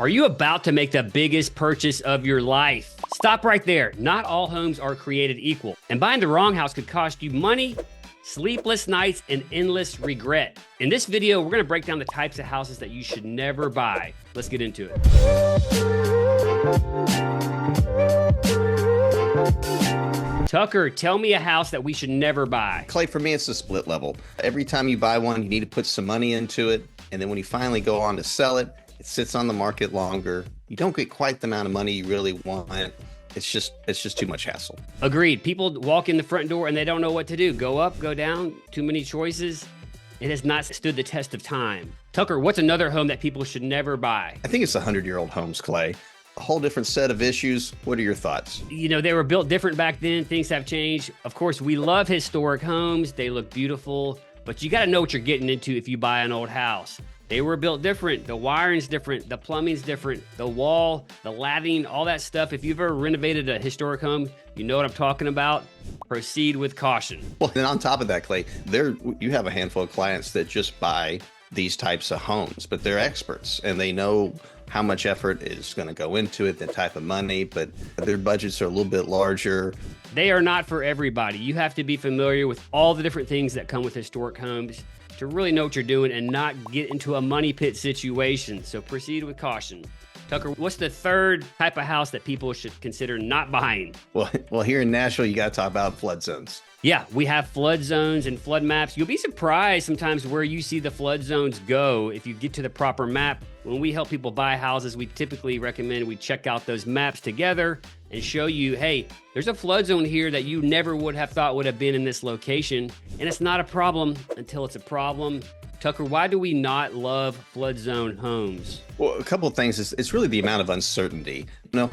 Are you about to make the biggest purchase of your life? Stop right there. Not all homes are created equal, and buying the wrong house could cost you money, sleepless nights, and endless regret. In this video, we're gonna break down the types of houses that you should never buy. Let's get into it. Tucker, tell me a house that we should never buy. Clay, for me, it's the split level. Every time you buy one, you need to put some money into it. And then when you finally go on to sell it, it sits on the market longer. You don't get quite the amount of money you really want. It's just too much hassle. Agreed. People walk in the front door and they don't know what to do. Go up, go down, too many choices. It has not stood the test of time. Tucker, what's another home that people should never buy? I think it's 100-year-old homes, Clay. A whole different set of issues. What are your thoughts? You know, they were built different back then. Things have changed. Of course, we love historic homes. They look beautiful, but you got to know what you're getting into if you buy an old house. They were built different. The wiring's different. The plumbing's different. The wall, the lathing, all that stuff. If you've ever renovated a historic home, you know what I'm talking about. Proceed with caution. Well, and on top of that, Clay, you have a handful of clients that just buy these types of homes, but they're experts and they know how much effort is going to go into it, the type of money, but their budgets are a little bit larger. They are not for everybody. You have to be familiar with all the different things that come with historic homes to really know what you're doing and not get into a money pit situation. So proceed with caution. Tucker, what's the third type of house that people should consider not buying? Well, here in Nashville, you got to talk about flood zones. Yeah, we have flood zones and flood maps. You'll be surprised sometimes where you see the flood zones go if you get to the proper map. When we help people buy houses, we typically recommend we check out those maps together and show you, hey, there's a flood zone here that you never would have thought would have been in this location. And it's not a problem until it's a problem. Tucker, why do we not love flood zone homes? Well, a couple of things. It's really the amount of uncertainty. You know,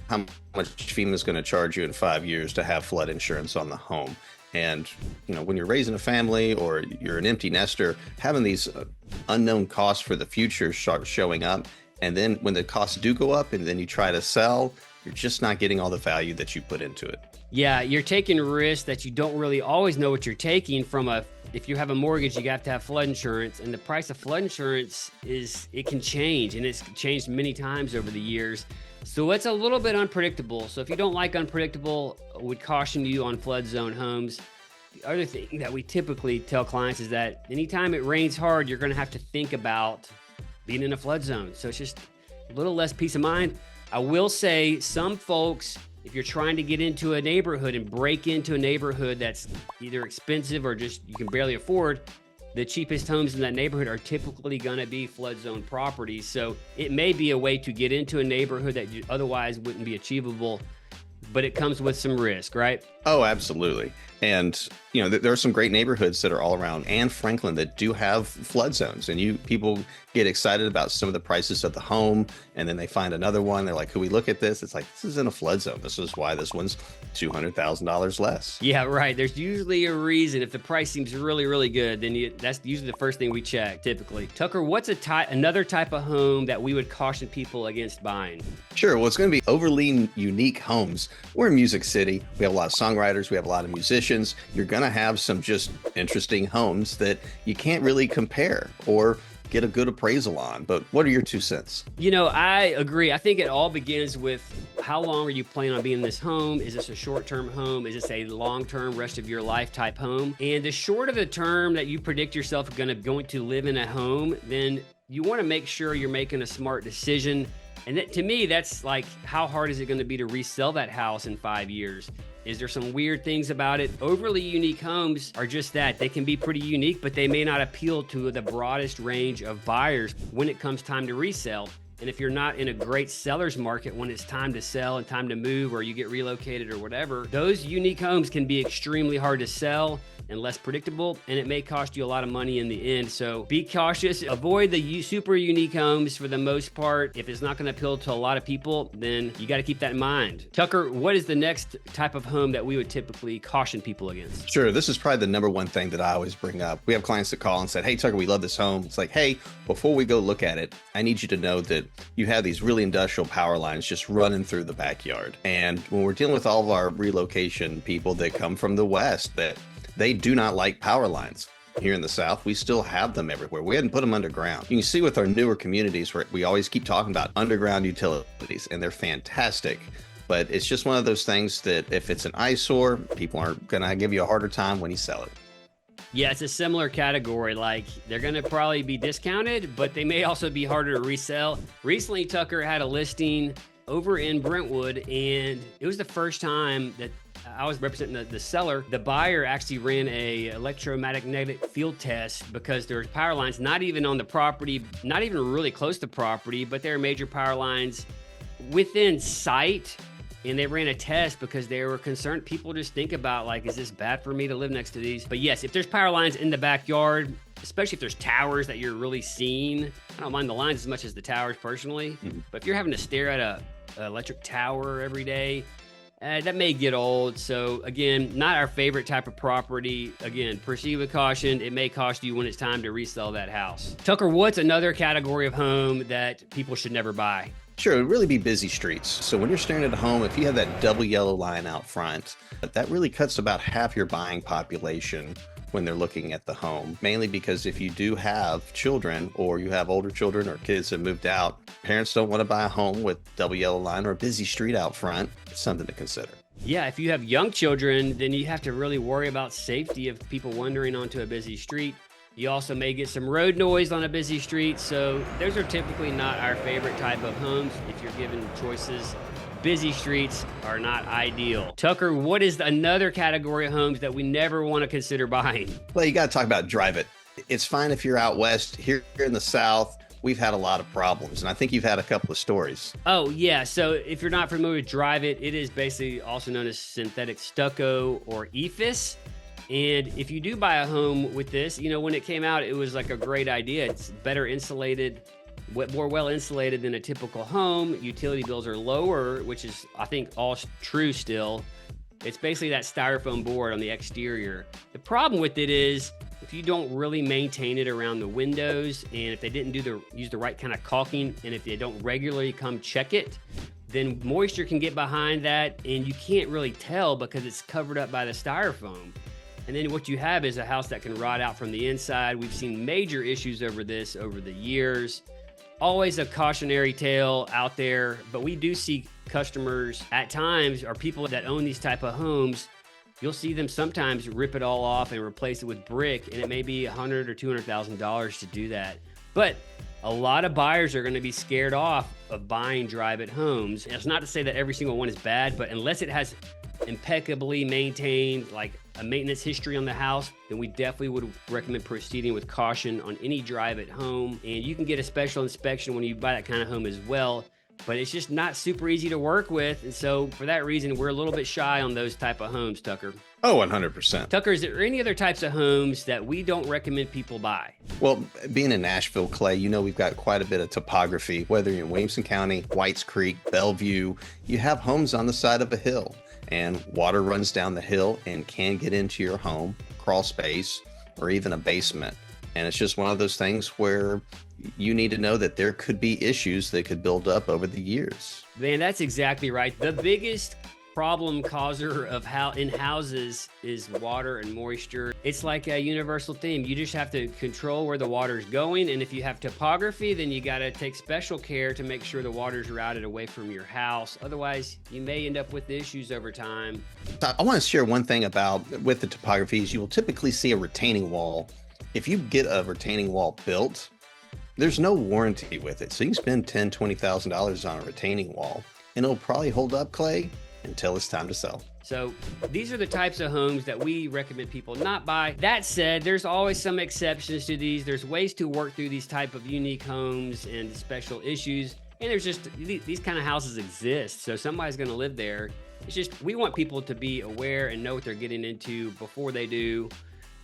how much FEMA is going to charge you in 5 years to have flood insurance on the home. And, you know, when you're raising a family or you're an empty nester, having these unknown costs for the future start showing up. And then when the costs do go up and then you try to sell, you're just not getting all the value that you put into it. Yeah, you're taking risks that you don't really always know what you're taking from if you have a mortgage, you have to have flood insurance, and the price of flood insurance it can change, and it's changed many times over the years. So it's a little bit unpredictable. So if you don't like unpredictable, I would caution you on flood zone homes. The other thing that we typically tell clients is that anytime it rains hard, you're going to have to think about being in a flood zone. So it's just a little less peace of mind. I will say some folks, if you're trying to get into a neighborhood and break into a neighborhood that's either expensive or just you can barely afford, the cheapest homes in that neighborhood are typically going to be flood zone properties. So it may be a way to get into a neighborhood that otherwise wouldn't be achievable, but it comes with some risk, right? Oh, absolutely. And, you know, there are some great neighborhoods that are all around and Franklin that do have flood zones, and people get excited about some of the prices of the home, and then they find another one. They're like, could we look at this? It's like, this is in a flood zone. This is why this one's $200,000 less. Yeah, right. There's usually a reason. If the price seems really, really good, then that's usually the first thing we check typically. Tucker, what's another type of home that we would caution people against buying? Sure. Well, it's going to be overly unique homes. We're in Music City. We have a lot of songwriters. We have a lot of musicians. You're going to have some just interesting homes that you can't really compare or get a good appraisal on. But what are your 2 cents? You know, I agree. I think it all begins with how long are you planning on being in this home? Is this a short-term home? Is this a long-term, rest of your life type home? And the shorter the term that you predict yourself going to live in a home, then you want to make sure you're making a smart decision. And to me, that's like, how hard is it going to be to resell that house in 5 years? Is there some weird things about it? Overly unique homes are just that. They can be pretty unique, but they may not appeal to the broadest range of buyers when it comes time to resell. And if you're not in a great seller's market when it's time to sell and time to move, or you get relocated or whatever, those unique homes can be extremely hard to sell and less predictable, and it may cost you a lot of money in the end. So be cautious. Avoid the super unique homes for the most part. If it's not going to appeal to a lot of people, then you got to keep that in mind. Tucker, what is the next type of home that we would typically caution people against? Sure. This is probably the number one thing that I always bring up. We have clients that call and said, hey, Tucker, we love this home. It's like, hey, before we go look at it, I need you to know that you have these really industrial power lines just running through the backyard. And when we're dealing with all of our relocation people that come from the West, that they do not like power lines. here in the South, we still have them everywhere. We hadn't put them underground. You can see with our newer communities where we always keep talking about underground utilities, and they're fantastic. But it's just one of those things that if it's an eyesore, people aren't going to give you a harder time when you sell it. Yeah, it's a similar category. Like, they're going to probably be discounted, but they may also be harder to resell. Recently, Tucker had a listing over in Brentwood, and it was the first time that I was representing the seller. The buyer actually ran a electromagnetic field test because there's power lines not even on the property, not even really close to property, but there are major power lines within sight. And they ran a test because they were concerned. People just think about, like, is this bad for me to live next to these? But yes, if there's power lines in the backyard, especially if there's towers that you're really seeing, I don't mind the lines as much as the towers personally. But if you're having to stare at an electric tower every day, that may get old. So again, not our favorite type of property. Again, proceed with caution. It may cost you when it's time to resell that house. Tucker, what's another category of home that people should never buy? Sure, it would really be busy streets. So when you're staring at a home, if you have that double yellow line out front, that really cuts about half your buying population when they're looking at the home. Mainly because if you do have children, or you have older children or kids that moved out, parents don't want to buy a home with double yellow line or a busy street out front. It's something to consider. Yeah, if you have young children, then you have to really worry about safety of people wandering onto a busy street. You also may get some road noise on a busy street, so those are typically not our favorite type of homes. If you're given choices, busy streets are not ideal. Tucker, what is another category of homes that we never want to consider buying? Well, you got to talk about Dryvit. It's fine if you're out west. Here in the South, we've had a lot of problems, and I think you've had a couple of stories. Oh, yeah. So if you're not familiar with Dryvit, it is basically also known as synthetic stucco or EIFS. And if you do buy a home with this, you know, when it came out, it was like a great idea. It's better insulated, more well insulated than a typical home. Utility bills are lower, which is, I think, all true still. It's basically that styrofoam board on the exterior. The problem with it is if you don't really maintain it around the windows, and if they didn't use the right kind of caulking, and if they don't regularly come check it, then moisture can get behind that, and you can't really tell because it's covered up by the styrofoam. And then what you have is a house that can rot out from the inside. We've seen major issues over this over the years. Always a cautionary tale out there, but we do see customers at times, or people that own these type of homes, you'll see them sometimes rip it all off and replace it with brick, and it may be $100,000 or $200,000 to do that. But a lot of buyers are going to be scared off of buying Dryvit homes. It's not to say that every single one is bad, but unless it has impeccably maintained, like a maintenance history on the house, then we definitely would recommend proceeding with caution on any Dryvit home. And you can get a special inspection when you buy that kind of home as well, but it's just not super easy to work with. And so for that reason, we're a little bit shy on those type of homes, Tucker. Oh, 100%. Tucker, is there any other types of homes that we don't recommend people buy? Well, being in Nashville, Clay, you know we've got quite a bit of topography. Whether you're in Williamson County, Whites Creek, Bellevue, you have homes on the side of a hill, and water runs down the hill and can get into your home, crawl space, or even a basement. And it's just one of those things where you need to know that there could be issues that could build up over the years. Man, that's exactly right. The biggest problem causer of in houses is water and moisture. It's like a universal theme. You just have to control where the water's going, and if you have topography, then you got to take special care to make sure the water's routed away from your house. Otherwise, you may end up with issues over time. I want to share one thing with the topography is you will typically see a retaining wall. If you get a retaining wall built, there's no warranty with it. So you can spend $10,000, $20,000 on a retaining wall, and it'll probably hold up, Clay, until it's time to sell. So these are the types of homes that we recommend people not buy. That said, there's always some exceptions to these. There's ways to work through these type of unique homes and special issues. And there's just, these kind of houses exist. So somebody's going to live there. It's just, we want people to be aware and know what they're getting into before they do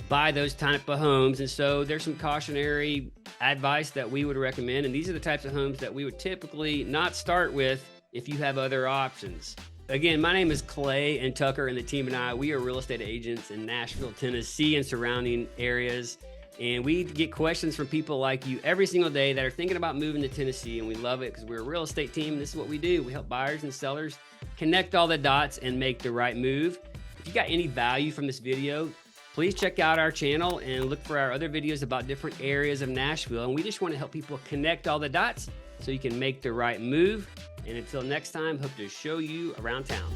buy those type of homes. And so there's some cautionary advice that we would recommend. And these are the types of homes that we would typically not start with if you have other options. Again, my name is Clay, and Tucker and the team and I, we are real estate agents in Nashville, Tennessee and surrounding areas. And we get questions from people like you every single day that are thinking about moving to Tennessee. And we love it because we're a real estate team. And this is what we do. We help buyers and sellers connect all the dots and make the right move. If you got any value from this video, please check out our channel and look for our other videos about different areas of Nashville. And we just want to help people connect all the dots so you can make the right move. And until next time, hope to show you around town.